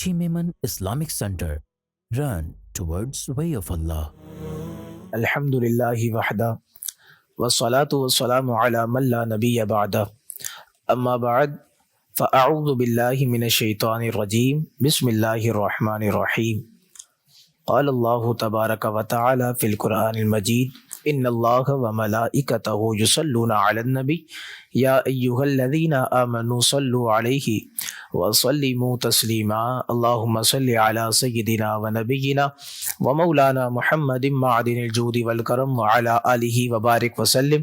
Kachi Memon Islamic Center. Run towards way of Allah. الحمدللہ وحدہ والصلاة والسلام علی من لا نبی بعدہ اما بعد فاعوذ باللہ من الشیطان الرجیم بسم اللہ الرحمن الرحیم قال اللہ تبارک و تعالی فی القرآن المجید ان اللہ وملائکتہ یصلون علی النبی یا ایہا الذین آمنوا صلوا علیہ وسلموا تسلیما اللہم صلی علی سیدنا و نبینا ومولانا محمد معدن الجود والکرم وعلی آلہ وبارک وسلم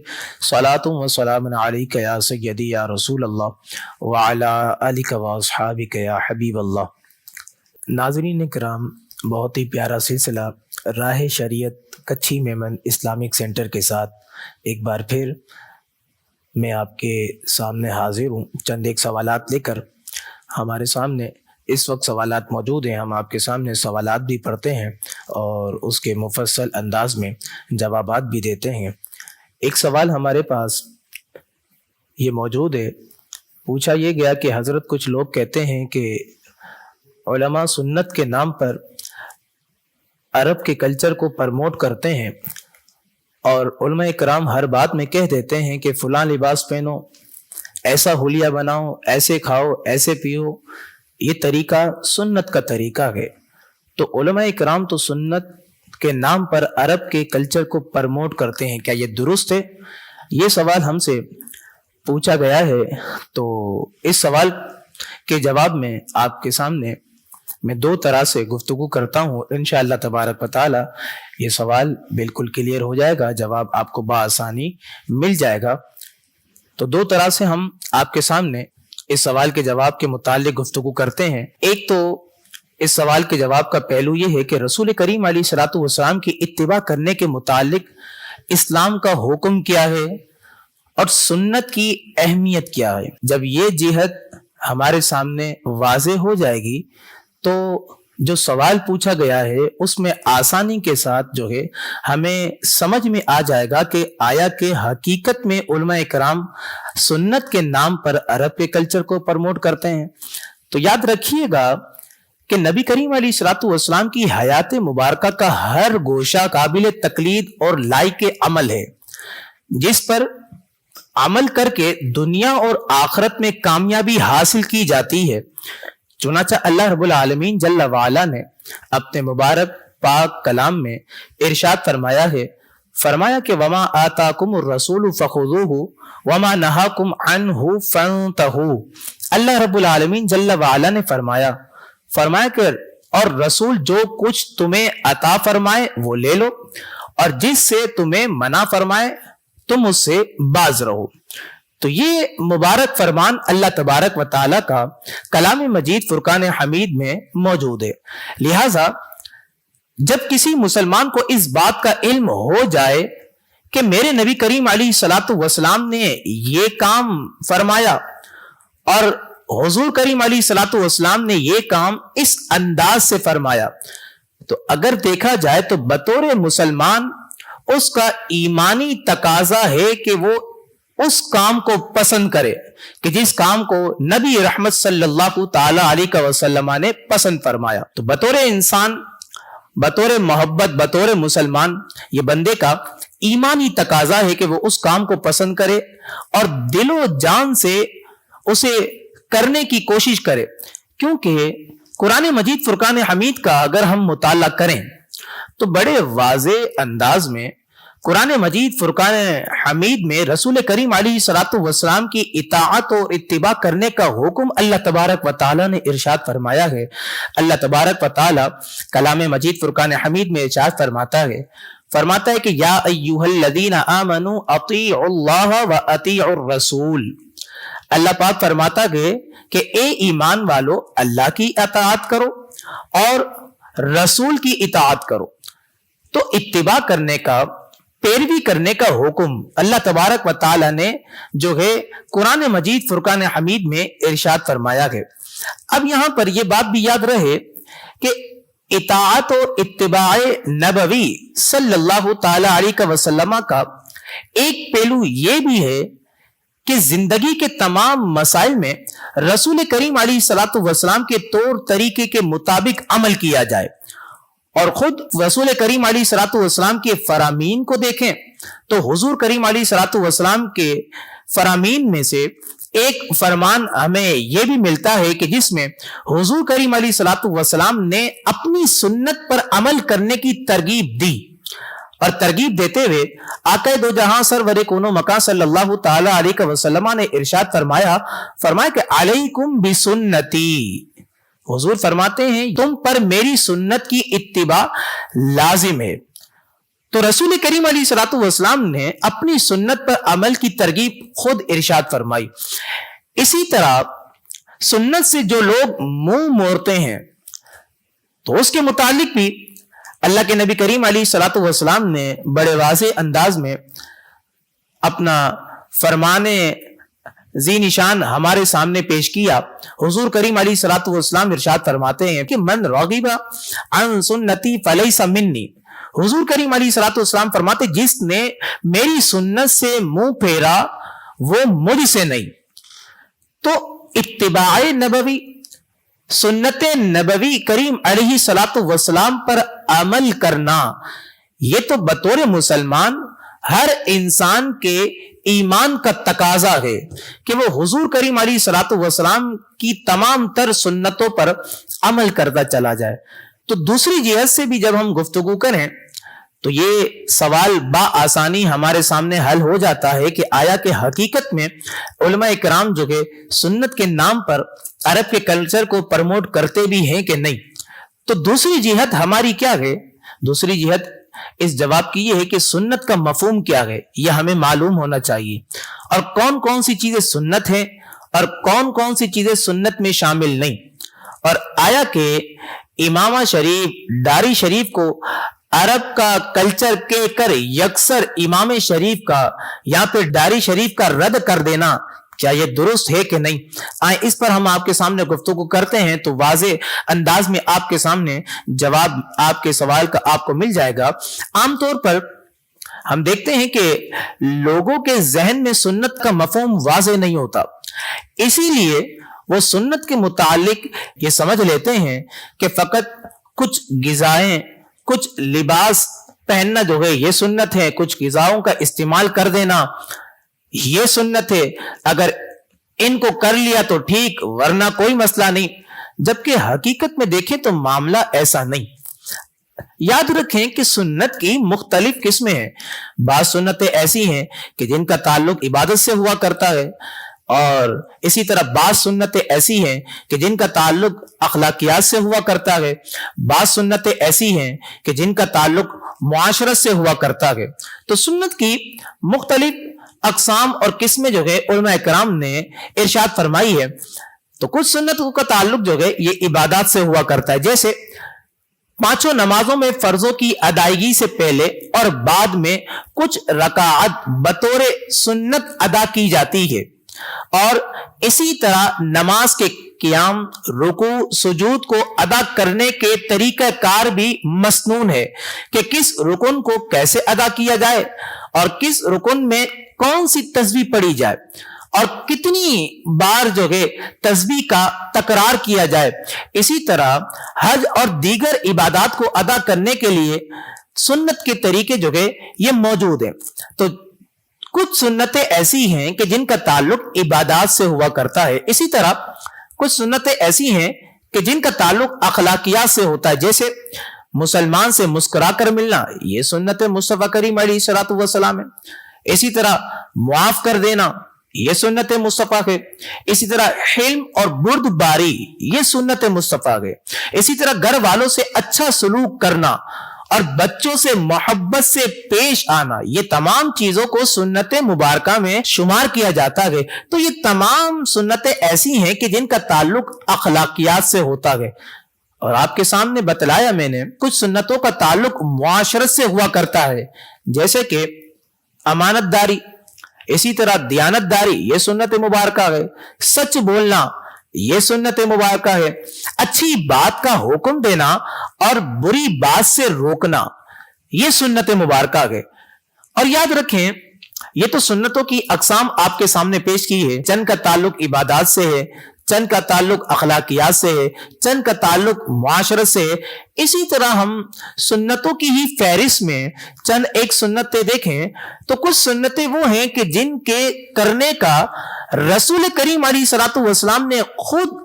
صلاة و سلام علیک یا سیدی یا رسول اللہ وعلی آلک و اصحابک یا حبیب اللہ۔ ناظرین کرام، بہت ہی پیارا سلسلہ راہ شریعت کچھی میمن اسلامک سینٹر کے ساتھ ایک بار پھر میں آپ کے سامنے حاضر ہوں۔ چند ایک سوالات لے کر ہمارے سامنے اس وقت سوالات موجود ہیں، ہم آپ کے سامنے سوالات بھی پڑھتے ہیں اور اس کے مفصل انداز میں جوابات بھی دیتے ہیں۔ ایک سوال ہمارے پاس یہ موجود ہے، پوچھا یہ گیا کہ حضرت کچھ لوگ کہتے ہیں کہ علماء سنت کے نام پر عرب کے کلچر کو پرموٹ کرتے ہیں اور علماء کرام ہر بات میں کہہ دیتے ہیں کہ فلاں لباس پہنو، ایسا حلیہ بناؤ، ایسے کھاؤ، ایسے پیو، یہ طریقہ سنت کا طریقہ ہے۔ تو علماء کرام تو سنت کے نام پر عرب کے کلچر کو پرموٹ کرتے ہیں، کیا یہ درست ہے؟ یہ سوال ہم سے پوچھا گیا ہے، تو اس سوال کے جواب میں آپ کے سامنے میں دو طرح سے گفتگو کرتا ہوں۔ انشاءاللہ تبارک و تعالی یہ سوال بالکل کلیئر ہو جائے گا، جواب آپ کو بآسانی مل جائے گا۔ تو دو طرح سے ہم آپ کے سامنے اس سوال کے جواب کے متعلق گفتگو کرتے ہیں۔ ایک تو اس سوال کے جواب کا پہلو یہ ہے کہ رسول کریم علیہ الصلوۃ والسلام کی اتباع کرنے کے متعلق اسلام کا حکم کیا ہے اور سنت کی اہمیت کیا ہے۔ جب یہ جہت ہمارے سامنے واضح ہو جائے گی تو جو سوال پوچھا گیا ہے اس میں آسانی کے ساتھ جو ہے ہمیں سمجھ میں آ جائے گا کہ آیا کہ حقیقت میں علماء کرام سنت کے نام پر عرب کے کلچر کو پرموٹ کرتے ہیں۔ تو یاد رکھیے گا کہ نبی کریم علیہ الصلوۃ والسلام کی حیات مبارکہ کا ہر گوشہ قابل تقلید اور لائق عمل ہے، جس پر عمل کر کے دنیا اور آخرت میں کامیابی حاصل کی جاتی ہے۔ چنانچہ اللہ رب العالمین جل وعلا نے اپنے مبارک پاک کلام میں ارشاد فرمایا کہ وما آتاکم الرسول فخذوہ وما نہاکم عنہ فانتہوا۔ اللہ رب العالمین جل وعلا نے فرمایا کہ اور رسول جو کچھ تمہیں عطا فرمائے وہ لے لو، اور جس سے تمہیں منع فرمائے تم اس سے باز رہو۔ تو یہ مبارک فرمان اللہ تبارک و تعالیٰ کا کلام مجید فرقان حمید میں موجود ہے۔ لہٰذا جب کسی مسلمان کو اس بات کا علم ہو جائے کہ میرے نبی کریم علیہ الصلوۃ والسلام نے یہ کام فرمایا اور حضور کریم علیہ الصلوۃ والسلام نے یہ کام اس انداز سے فرمایا، تو اگر دیکھا جائے تو بطور مسلمان اس کا ایمانی تقاضا ہے کہ وہ اس کام کو پسند کرے کہ جس کام کو نبی رحمت صلی اللہ تعالی علیہ وسلم نے پسند فرمایا۔ تو بطور انسان، بطور محبت، بطور مسلمان، یہ بندے کا ایمانی تقاضا ہے کہ وہ اس کام کو پسند کرے اور دل و جان سے اسے کرنے کی کوشش کرے، کیونکہ قرآن مجید فرقان حمید کا اگر ہم مطالعہ کریں تو بڑے واضح انداز میں قرآن مجید فرقان حمید میں رسول کریم علیہ الصلوۃ والسلام کی اطاعت اور اتباع کرنے کا حکم اللہ تبارک و تعالیٰ نے ارشاد فرمایا ہے۔ اللہ تبارک و تعالیٰ کلام مجید فرقان حمید میں ارشاد فرماتا ہے کہ یا ایھا الذین آمنوا اطیعوا اللہ و اطیعوا الرسول۔ اللہ پاک فرماتا ہے کہ اے ایمان والو، اللہ کی اطاعت کرو اور رسول کی اطاعت کرو۔ تو اتباع کرنے کا، پیروی کرنے کا حکم اللہ تبارک و تعالی نے جو ہے قرآن مجید فرقان حمید میں ارشاد فرمایا ہے۔ اب یہاں پر یہ بات بھی یاد رہے کہ اطاعت اور اتباع نبوی صلی اللہ تعالی علیہ وسلم کا ایک پہلو یہ بھی ہے کہ زندگی کے تمام مسائل میں رسول کریم علیہ الصلوۃ والسلام کے طور طریقے کے مطابق عمل کیا جائے، اور خود رسول کریم علیہ الصلوۃ والسلام کے فرامین کو دیکھیں تو حضور کریم علیہ الصلوۃ والسلام کے فرامین میں سے ایک فرمان ہمیں یہ بھی ملتا ہے کہ جس میں حضور کریم علیہ الصلوۃ والسلام نے اپنی سنت پر عمل کرنے کی ترغیب دی، اور ترغیب دیتے ہوئے آقا دو جہاں سرور کون و مکان صلی اللہ تعالی علیہ وسلم نے ارشاد فرمایا کہ علیکم بسنتی، حضور فرماتے ہیں تم پر میری سنت کی اتباع لازم ہے۔ تو رسول کریم علیہ الصلوۃ والسلام نے اپنی سنت پر عمل کی ترغیب خود ارشاد فرمائی۔ اسی طرح سنت سے جو لوگ منہ موڑتے ہیں تو اس کے متعلق بھی اللہ کے نبی کریم علیہ الصلوۃ والسلام نے بڑے واضح انداز میں اپنا فرمان ذی نشان ہمارے سامنے پیش کیا۔ حضور کریم علیہ الصلوۃ والسلام ارشاد فرماتے ہیں کہ من رغب عن سنتی فلیس منی، حضور کریم علیہ الصلوۃ والسلام فرماتے جس نے میری سنت سے منہ پھیرا وہ مجھ سے نہیں۔ تو اتباع نبوی، سنت نبوی کریم علیہ الصلوۃ والسلام پر عمل کرنا، یہ تو بطور مسلمان ہر انسان کے ایمان کا تقاضا ہے کہ وہ حضور کریم علیہ الصلوۃ والسلام کی تمام تر سنتوں پر عمل کرتا چلا جائے۔ تو دوسری جہت سے بھی جب ہم گفتگو کریں تو یہ سوال بآسانی ہمارے سامنے حل ہو جاتا ہے کہ آیا کہ حقیقت میں علماء اکرام جو کہ سنت کے نام پر عرب کے کلچر کو پروموٹ کرتے بھی ہیں کہ نہیں؟ تو دوسری جہت ہماری کیا ہے؟ دوسری جہت اس جواب کی یہ ہے کہ سنت کا مفہوم کیا ہے، یہ ہمیں معلوم ہونا چاہیے، اور کون کون سی چیزیں سنت ہیں اور کون کون سی چیزیں سنت میں شامل نہیں، اور آیا کہ امامہ شریف، داڑھی شریف کو عرب کا کلچر کے کر یکسر امام شریف کا یا پھر داڑھی شریف کا رد کر دینا کیا یہ درست ہے کہ نہیں؟ آئیں اس پر ہم آپ کے سامنے گفتگو کرتے ہیں تو واضح انداز میں آپ کے سامنے جواب آپ کے سوال کا آپ کو مل جائے گا۔ عام طور پر ہم دیکھتے ہیں کہ لوگوں کے ذہن میں سنت کا مفہوم واضح نہیں ہوتا، اسی لیے وہ سنت کے متعلق یہ سمجھ لیتے ہیں کہ فقط کچھ غذائیں، کچھ لباس پہننا جو ہے یہ سنت ہے، کچھ غذاؤں کا استعمال کر دینا یہ سنت ہے، اگر ان کو کر لیا تو ٹھیک ورنہ کوئی مسئلہ نہیں، جبکہ حقیقت میں دیکھیں تو معاملہ ایسا نہیں۔ یاد رکھیں کہ سنت کی مختلف قسمیں ہیں، بعض سنتیں ایسی ہیں کہ جن کا تعلق عبادت سے ہوا کرتا ہے، اور اسی طرح بعض سنتیں ایسی ہیں کہ جن کا تعلق اخلاقیات سے ہوا کرتا ہے، بعض سنتیں ایسی ہیں کہ جن کا تعلق معاشرت سے ہوا کرتا ہے۔ تو سنت کی مختلف اقسام اور قسمیں جو ہے علماء کرام نے ارشاد فرمائی ہے۔ تو کچھ سنتوں کا تعلق جو ہے یہ عبادات سے ہوا کرتا ہے، جیسے پانچوں نمازوں میں فرضوں کی ادائیگی سے پہلے اور بعد میں کچھ رکعات بطور سنت ادا کی جاتی ہے، اور اسی طرح نماز کے قیام، رکوع، سجود کو ادا کرنے کے طریقہ کار بھی مسنون ہے کہ کس رکن کو کیسے ادا کیا جائے اور کس رکن میں کون سی تسبیح پڑھی جائے اور کتنی بار جو ہے تسبیح کا تکرار کیا جائے۔ اسی طرح حج اور دیگر عبادات کو ادا کرنے کے لیے سنت کے طریقے جو ہے یہ موجود ہیں۔ تو کچھ سنتیں ایسی ہیں کہ جن کا تعلق عبادات سے ہوا کرتا ہے، اسی طرح کچھ سنتیں ایسی ہیں کہ جن کا تعلق اخلاقیات سے ہوتا ہے، جیسے مسلمان سے مسکرا کر ملنا، یہ سنت مصطفیٰ کریم علیہ الصلوۃ والسلام ہے۔ اسی طرح معاف کر دینا، یہ سنت مصطفیٰ ہے۔ اسی طرح حلم اور بردباری، یہ سنت مصطفیٰ ہے۔ اسی طرح گھر والوں سے اچھا سلوک کرنا اور بچوں سے محبت سے پیش آنا، یہ تمام چیزوں کو سنت مبارکہ میں شمار کیا جاتا ہے۔ تو یہ تمام سنتیں ایسی ہیں کہ جن کا تعلق اخلاقیات سے ہوتا ہے، اور آپ کے سامنے بتلایا میں نے کچھ سنتوں کا تعلق معاشرت سے ہوا کرتا ہے، جیسے کہ امانت داری، اسی طرح دیانت داری، یہ سنت مبارکہ ہے۔ سچ بولنا، یہ سنت مبارکہ ہے۔ اچھی بات کا حکم دینا اور بری بات سے روکنا، یہ سنت مبارکہ ہے۔ اور یاد رکھیں یہ تو سنتوں کی اقسام آپ کے سامنے پیش کی ہے، چند کا تعلق عبادات سے ہے، چند کا تعلق اخلاقیات سے ہے، چند کا تعلق معاشرت سے ہے۔ اسی طرح ہم سنتوں کی ہی فہرست میں چند ایک سنتیں دیکھیں تو کچھ سنتیں وہ ہیں کہ جن کے کرنے کا رسول کریم علیہ الصلوۃ والسلام نے خود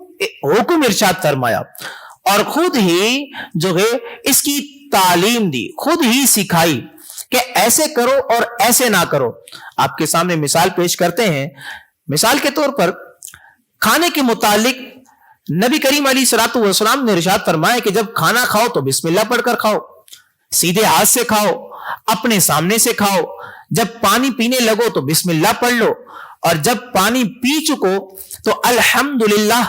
حکم ارشاد فرمایا اور خود ہی جو ہے اس کی تعلیم دی، خود ہی سکھائی کہ ایسے کرو اور ایسے نہ کرو۔ آپ کے سامنے مثال پیش کرتے ہیں۔ مثال کے طور پر کھانے کے متعلق نبی کریم علیہ الصلوۃ والسلام نے ارشاد فرمایا کہ جب کھانا کھاؤ تو بسم اللہ پڑھ کر کھاؤ، سیدھے ہاتھ سے کھاؤ، اپنے سامنے سے کھاؤ، جب پانی پینے لگو تو بسم اللہ پڑھ لو، اور جب پانی پی چکو تو الحمدللہ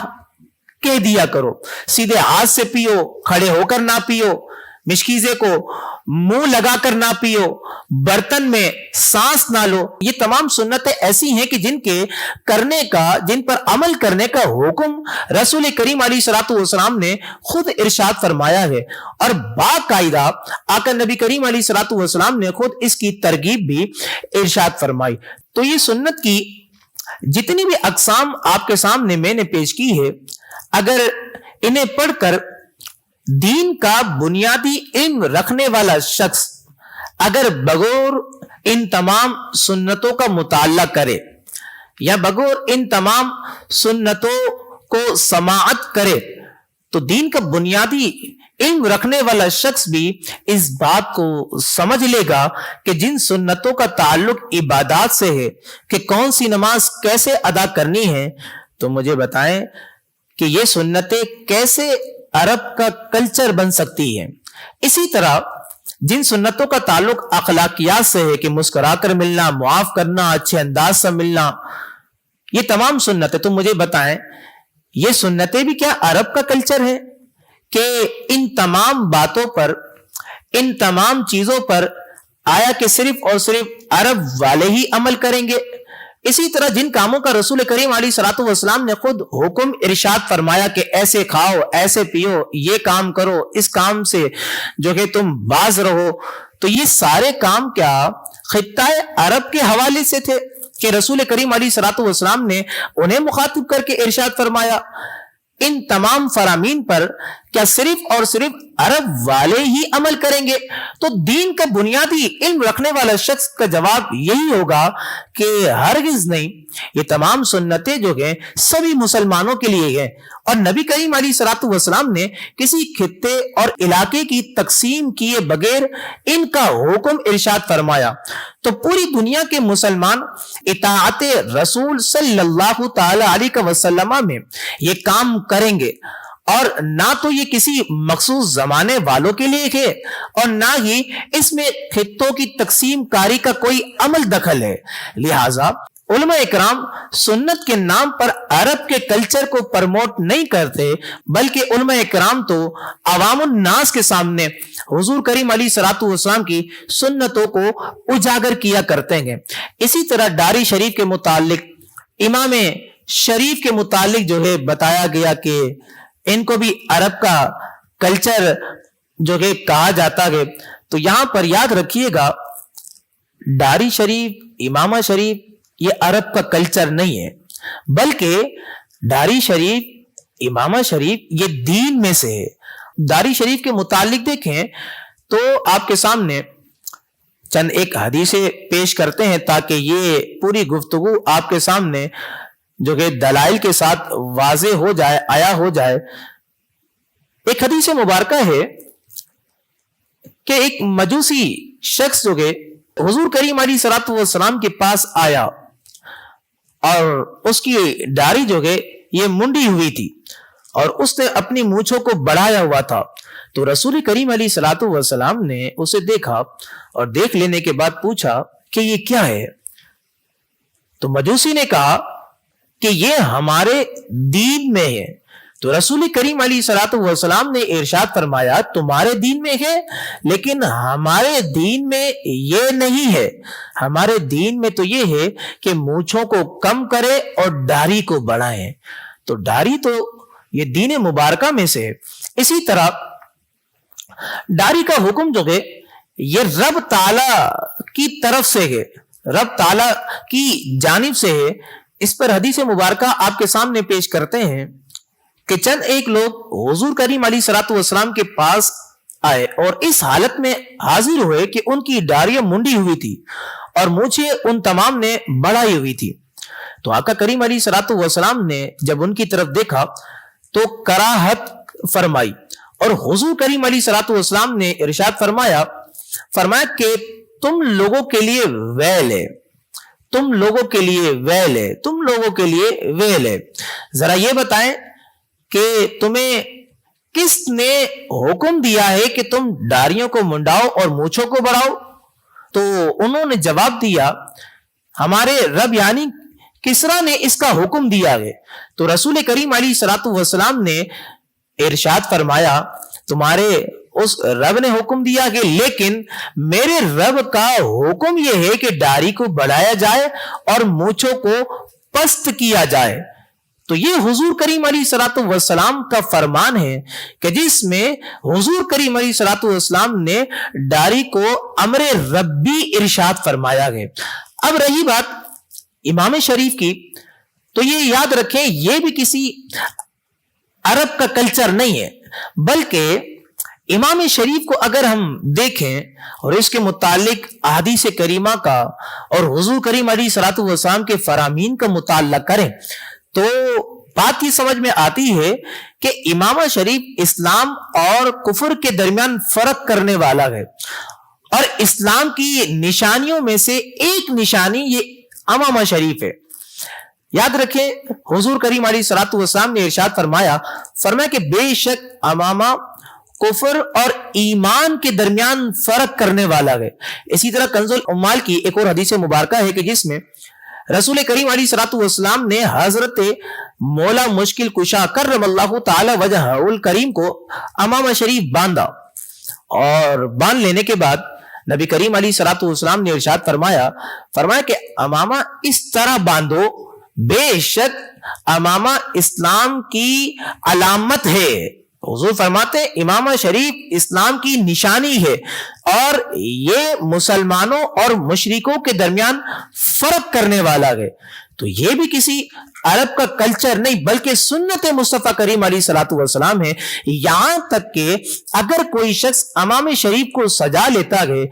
کہہ دیا کرو، سیدھے ہاتھ سے پیو، کھڑے ہو کر نہ پیو، مشکیزے کو منہ لگا کر نہ پیو، برتن میں سانس نہ لو۔ یہ تمام سنتیں ایسی ہیں کہ جن کے کرنے کا، جن پر عمل کرنے کا حکم رسول کریم علیہ الصلوۃ والسلام نے خود ارشاد فرمایا ہے، اور باقاعدہ آقا نبی کریم علیہ الصلوۃ والسلام نے خود اس کی ترغیب بھی ارشاد فرمائی۔ تو یہ سنت کی جتنی بھی اقسام آپ کے سامنے میں نے پیش کی ہے، اگر انہیں پڑھ کر دین کا بنیادی علم رکھنے والا شخص اگر بغور ان تمام سنتوں کا مطالعہ کرے یا بغور ان تمام سنتوں کو سماعت کرے تو دین کا بنیادی علم رکھنے والا شخص بھی اس بات کو سمجھ لے گا کہ جن سنتوں کا تعلق عبادات سے ہے کہ کون سی نماز کیسے ادا کرنی ہے، تو مجھے بتائیں کہ یہ سنتیں کیسے عرب کا کلچر بن سکتی ہیں۔ اسی طرح جن سنتوں کا تعلق اخلاقیات سے ہے کہ مسکرا کر ملنا، معاف کرنا، اچھے انداز سے ملنا، یہ تمام سنتیں، تو مجھے بتائیں یہ سنتیں بھی کیا عرب کا کلچر ہے کہ ان تمام باتوں پر، ان تمام چیزوں پر آیا کہ صرف اور صرف عرب والے ہی عمل کریں گے؟ اسی طرح جن کاموں کا رسول کریم علیہ الصلوۃ والسلام نے خود حکم ارشاد فرمایا کہ ایسے کھاؤ، ایسے پیو، یہ کام کرو، اس کام سے جو کہ تم باز رہو، تو یہ سارے کام کیا خطہ عرب کے حوالے سے تھے کہ رسول کریم علیہ الصلوۃ والسلام نے انہیں مخاطب کر کے ارشاد فرمایا؟ ان تمام فرامین پر کیا صرف اور صرف عرب والے ہی عمل کریں گے؟ تو دین کا بنیادی علم رکھنے والا شخص کا جواب یہی ہوگا کہ ہرگز نہیں، یہ تمام سنتیں جو ہیں سبھی مسلمانوں کے لیے ہیں، اور نبی کریم علیہ الصلوۃ والسلام نے کسی خطے اور علاقے کی تقسیم کیے بغیر ان کا حکم ارشاد فرمایا۔ تو پوری دنیا کے مسلمان اطاعت رسول صلی اللہ تعالی علیہ وسلم میں یہ کام کریں گے، اور نہ تو یہ کسی مخصوص زمانے والوں کے لیے ہے اور نہ ہی اس میں خطوں کی تقسیم کاری کا کوئی عمل دخل ہے۔ لہٰذا علماء اکرام سنت کے نام پر عرب کے کلچر کو پرموٹ نہیں کرتے، بلکہ علماء اکرام تو عوام الناس کے سامنے حضور کریم علیہ الصلوۃ والسلام کی سنتوں کو اجاگر کیا کرتے ہیں۔ اسی طرح داری شریف کے متعلق، امام شریف کے متعلق جو ہے بتایا گیا کہ ان کو بھی عرب کا کلچر جو ہے کہا جاتا ہے، تو یہاں پر یاد رکھیے گا داری شریف، امامہ شریف یہ عرب کا کلچر نہیں ہے، بلکہ داری شریف، امامہ شریف یہ دین میں سے ہے۔ داری شریف کے متعلق دیکھیں تو آپ کے سامنے چند ایک حدیثیں پیش کرتے ہیں تاکہ یہ پوری گفتگو آپ کے سامنے جو کہ دلائل کے ساتھ واضح ہو جائے، آیا ہو جائے۔ ایک حدیث مبارکہ ہے کہ ایک مجوسی شخص جو کہ حضور کریم علیہ الصلوۃ والسلام کے پاس آیا اور اس کی داڑھی جو ہے یہ منڈی ہوئی تھی اور اس نے اپنی مونچھوں کو بڑھایا ہوا تھا، تو رسول کریم علیہ الصلوۃ والسلام نے اسے دیکھا اور دیکھ لینے کے بعد پوچھا کہ یہ کیا ہے؟ تو مجوسی نے کہا کہ یہ ہمارے دین میں ہے۔ تو رسول کریم علیہ الصلوۃ والسلام نے ارشاد فرمایا تمہارے دین میں ہے، لیکن ہمارے دین میں یہ نہیں ہے۔ ہمارے دین میں تو یہ ہے کہ مونچھوں کو کم کرے اور داڑھی کو بڑھائیں۔ تو داڑھی تو یہ دین مبارکہ میں سے ہے۔ اسی طرح داڑھی کا حکم جو ہے یہ رب تعالی کی طرف سے ہے۔ رب تعالی کی جانب سے ہے۔ اس پر حدیث مبارکہ آپ کے سامنے پیش کرتے ہیں کہ چند ایک لوگ حضور کریم علیہ الصلوۃ والسلام کے پاس آئے اور اس حالت میں حاضر ہوئے کہ ان کی داڑھیاں منڈی ہوئی تھی اور مونچھیں ان تمام نے بڑھائی ہوئی تھی۔ تو آقا کریم علیہ الصلوۃ والسلام نے جب ان کی طرف دیکھا تو کراہت فرمائی، اور حضور کریم علیہ الصلوۃ والسلام نے ارشاد فرمایا کہ تم لوگوں کے لیے ویل ہے، تم لوگوں کے لیے ویل ہے، تم لوگوں کے لیے ویل ہے۔ ذرا یہ بتائیں کہ تمہیں کس نے حکم دیا ہے کہ تم داڑھیوں کو منڈاؤ اور مونچھوں کو بڑھاؤ؟ تو انہوں نے جواب دیا ہمارے رب یعنی کسرا نے اس کا حکم دیا ہے۔ تو رسول کریم علیہ الصلوۃ والسلام نے ارشاد فرمایا تمہارے اس رب نے حکم دیا کہ لیکن میرے رب کا حکم یہ ہے کہ داڑھی کو بڑھایا جائے اور مونچھوں کو پست کیا جائے۔ تو یہ حضور کریم علیہ الصلوۃ والسلام کا فرمان ہے کہ جس میں حضور کریم علیہ الصلوۃ والسلام نے داڑھی کو امر ربی ارشاد فرمایا ہے۔ اب رہی بات امام شریف کی، تو یہ یاد رکھیں یہ بھی کسی عرب کا کلچر نہیں ہے، بلکہ امام شریف کو اگر ہم دیکھیں اور اس کے متعلق احادیث کریمہ کا اور حضور کریم علیہ الصلوۃ والسلام کے فرامین کا مطالعہ کریں تو بات یہ سمجھ میں آتی ہے کہ امام شریف اسلام اور کفر کے درمیان فرق کرنے والا ہے، اور اسلام کی نشانیوں میں سے ایک نشانی یہ امامہ شریف ہے۔ یاد رکھیں حضور کریم علیہ الصلوۃ والسلام نے ارشاد فرمایا کہ بے شک امامہ کفر اور ایمان کے درمیان فرق کرنے والا ہے۔ اسی طرح کنز العمال کی ایک اور حدیث مبارکہ ہے کہ جس میں رسول کریم علیہ الصلوۃ والسلام نے حضرت مولا مشکل کشا کرم اللہ تعالی وجہہ الکریم کو امامہ شریف باندھا، اور باندھ لینے کے بعد نبی کریم علیہ الصلوۃ والسلام نے ارشاد فرمایا کہ امامہ اس طرح باندھو، بے شک امامہ اسلام کی علامت ہے۔ حضور فرماتے امامہ شریف اسلام کی نشانی ہے، اور یہ مسلمانوں اور مشرکوں کے درمیان فرق کرنے والا ہے۔ تو یہ بھی کسی عرب کا کلچر نہیں بلکہ سنت مصطفیٰ کریم علیہ الصلوۃ والسلام ہے۔ یہاں تک کہ اگر کوئی شخص امام شریف کو سجا لیتا ہے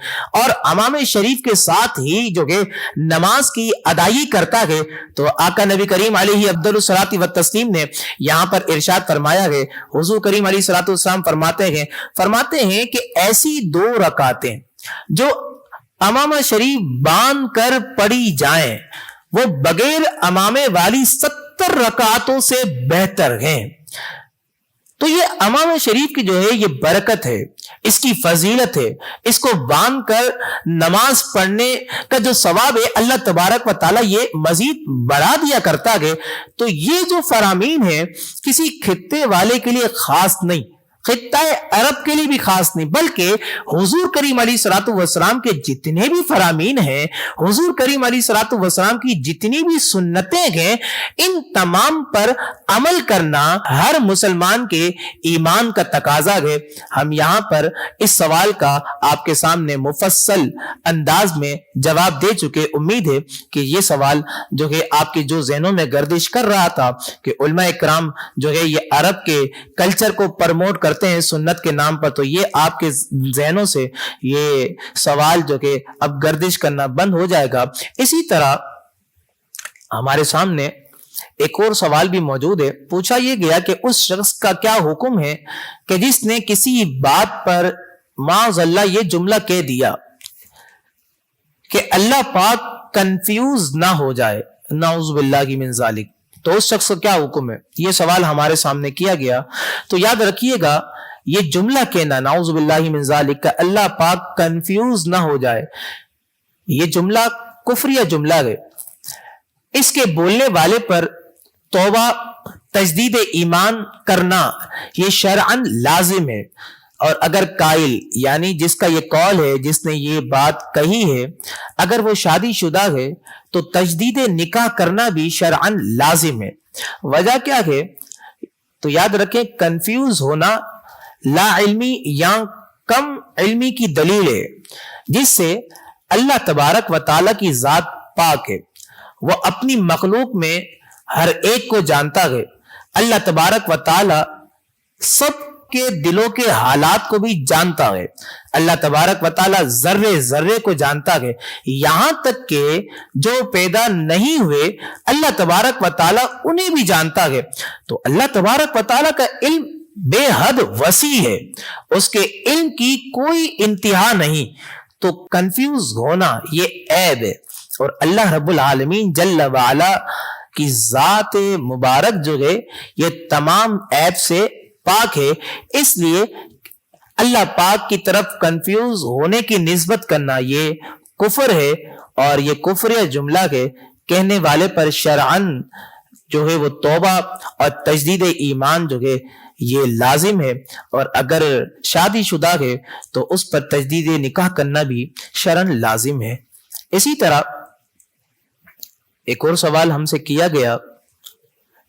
اور امام شریف کے ساتھ ہی جو ہے نماز کی ادائیگی کرتا ہے تو آقا نبی کریم علیہ افضل الصلاۃ والتسلیم نے یہاں پر ارشاد فرمایا ہے، حضور کریم علیہ الصلوۃ والسلام فرماتے ہیں کہ ایسی 2 رکعتیں جو امامہ شریف باندھ کر پڑھی جائیں وہ بغیر امامے والی 70 رکعتوں سے بہتر ہیں۔ تو یہ امام شریف کی جو ہے یہ برکت ہے، اس کی فضیلت ہے، اس کو باندھ کر نماز پڑھنے کا جو ثواب ہے اللہ تبارک و تعالی یہ مزید بڑھا دیا کرتا ہے۔ تو یہ جو فرامین ہے کسی خطے والے کے لیے خاص نہیں، خطہ عرب کے لیے بھی خاص نہیں، بلکہ حضور کریم علیہ الصلوۃ والسلام کے جتنے بھی فرامین ہیں، حضور کریم علیہ الصلوۃ والسلام کی جتنی بھی سنتیں ہیں، ان تمام پر عمل کرنا ہر مسلمان کے ایمان کا تقاضا ہے۔ ہم یہاں پر اس سوال کا آپ کے سامنے مفصل انداز میں جواب دے چکے۔ امید ہے کہ یہ سوال جو ہے آپ کے جو ذہنوں میں گردش کر رہا تھا کہ علماء اکرام جو ہے یہ عرب کے کلچر کو پرموٹ کرتے ہیں سنت کے نام پر، تو یہ آپ کے ذہنوں سے یہ سوال جو کہ اب گردش کرنا بند ہو جائے گا۔ اسی طرح ہمارے سامنے ایک اور سوال بھی موجود ہے۔ پوچھا یہ گیا کہ اس شخص کا کیا حکم ہے کہ جس نے کسی بات پر معاذ اللہ یہ جملہ کہہ دیا کہ اللہ پاک کنفیوز نہ ہو جائے، نعوذ باللہ من ذالک، تو اس شخص کا کیا حکم ہے؟ یہ سوال ہمارے سامنے کیا گیا۔ تو یاد رکھیے گا یہ جملہ کہنا نعوذ باللہ من ذالک کا اللہ پاک کنفیوز نہ ہو جائے، یہ جملہ کفریہ جملہ ہے۔ اس کے بولنے والے پر توبہ تجدید ایمان کرنا یہ شرعاً لازم ہے، اور اگر قائل یعنی جس کا یہ قول ہے، جس نے یہ بات کہی ہے، اگر وہ شادی شدہ ہے تو تجدید نکاح کرنا بھی شرعاً لازم ہے۔ وجہ کیا ہے؟ تو یاد رکھیں کنفیوز ہونا لا علمی یا کم علمی کی دلیل ہے، جس سے اللہ تبارک و تعالیٰ کی ذات پاک ہے، وہ اپنی مخلوق میں ہر ایک کو جانتا ہے۔ اللہ تبارک و تعالیٰ سب کے دلوں کے حالات کو بھی جانتا ہے۔ اللہ تبارک و تعالیٰ ذرے ذرے کو جانتا ہے، یہاں تک کہ جو پیدا نہیں ہوئے اللہ تبارک و تعالیٰ انہیں بھی جانتا ہے۔ تو اللہ تبارک و تعالیٰ کا علم بے حد وسیع ہے، اس کے علم کی کوئی انتہا نہیں، تو کنفیوز ہونا یہ عیب ہے۔ اور اللہ رب العالمین جل وعلا کی ذات مبارک جو ہے یہ تمام عیب سے پاک ہے، اس لیے اللہ پاک کی طرف کنفیوز ہونے کی نسبت کرنا یہ کفر ہے، اور یہ کفر جملہ ہے، کہنے والے پر شرعن جو ہے وہ توبہ اور تجدید ایمان جو ہے یہ لازم ہے، اور اگر شادی شدہ ہے تو اس پر تجدید نکاح کرنا بھی شرعن لازم ہے۔ اسی طرح ایک اور سوال ہم سے کیا گیا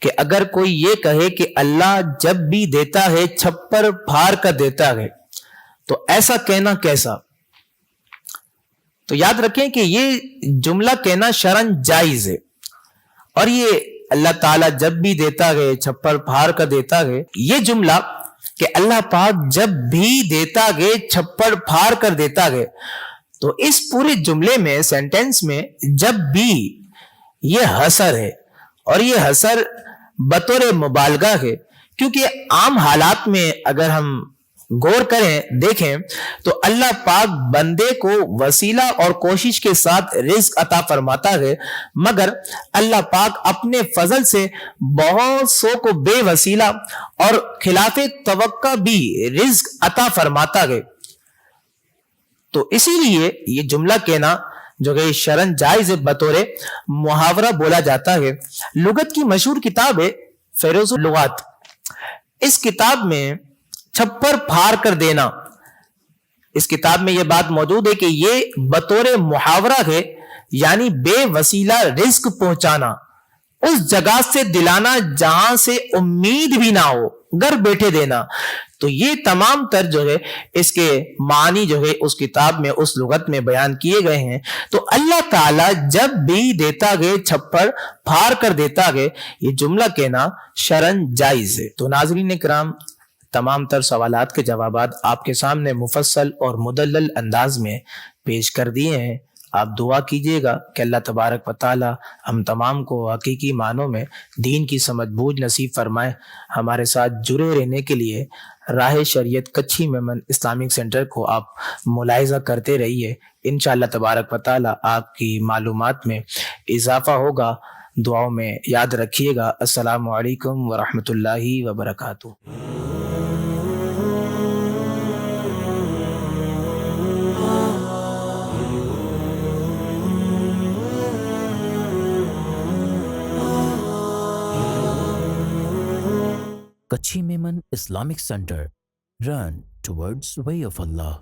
کہ اگر کوئی یہ کہے کہ اللہ جب بھی دیتا ہے چھپر پھاڑ کر دیتا ہے تو ایسا کہنا کیسا؟ تو یاد رکھیں کہ یہ جملہ کہنا شرعن جائز ہے، اور یہ اللہ تعالیٰ جب بھی دیتا ہے چھپر پھاڑ کر دیتا ہے، یہ جملہ کہ اللہ پاک جب بھی دیتا ہے چھپر پھاڑ کر ہے، تو اس پورے جملے میں سینٹینس میں جب بھی یہ حصر ہے، اور یہ حصر بطور مبالغہ ہے، کیونکہ عام حالات میں اگر ہم غور کریں دیکھیں تو اللہ پاک بندے کو وسیلہ اور کوشش کے ساتھ رزق عطا فرماتا ہے، مگر اللہ پاک اپنے فضل سے بہت سو کو بے وسیلہ اور خلاف توقع بھی رزق عطا فرماتا ہے۔ تو اسی لیے یہ جملہ کہنا جو کہ شرعن جائز بطور محاورہ بولا جاتا ہے۔ لغت کی مشہور کتاب ہے فیروز اللغات، اس کتاب میں چھپر پھاڑ کر دینا، اس کتاب میں یہ بات موجود ہے کہ یہ بطور محاورہ ہے، یعنی بے وسیلہ رزق پہنچانا، اس جگہ سے دلانا جہاں سے امید بھی نہ ہو، گھر بیٹھے دینا۔ تو یہ تمام تر جو ہے اس کے معنی جو ہے اس کتاب میں اس لغت میں بیان کیے گئے ہیں۔ تو اللہ تعالیٰ جب بھی دیتا گئے چھپر پھاڑ کر دیتا گئے، یہ جملہ کہنا شرعن جائز ہے۔ تو ناظرین کرام، تمام تر سوالات کے جوابات آپ کے سامنے مفصل اور مدلل انداز میں پیش کر دیے ہیں۔ آپ دعا کیجئے گا کہ اللہ تبارک و تعالی ہم تمام کو حقیقی معنوں میں دین کی سمجھ بوجھ نصیب فرمائے۔ ہمارے ساتھ جڑے رہنے کے لیے راہ شریعت کچھی میمن اسلامک سینٹر کو آپ ملاحظہ کرتے رہیے، انشاءاللہ تبارک و تعالی آپ کی معلومات میں اضافہ ہوگا۔ دعاؤں میں یاد رکھیے گا۔ السلام علیکم ورحمۃ اللہ وبرکاتہ۔ Kachi Memon Islamic Center. Run towards way of Allah.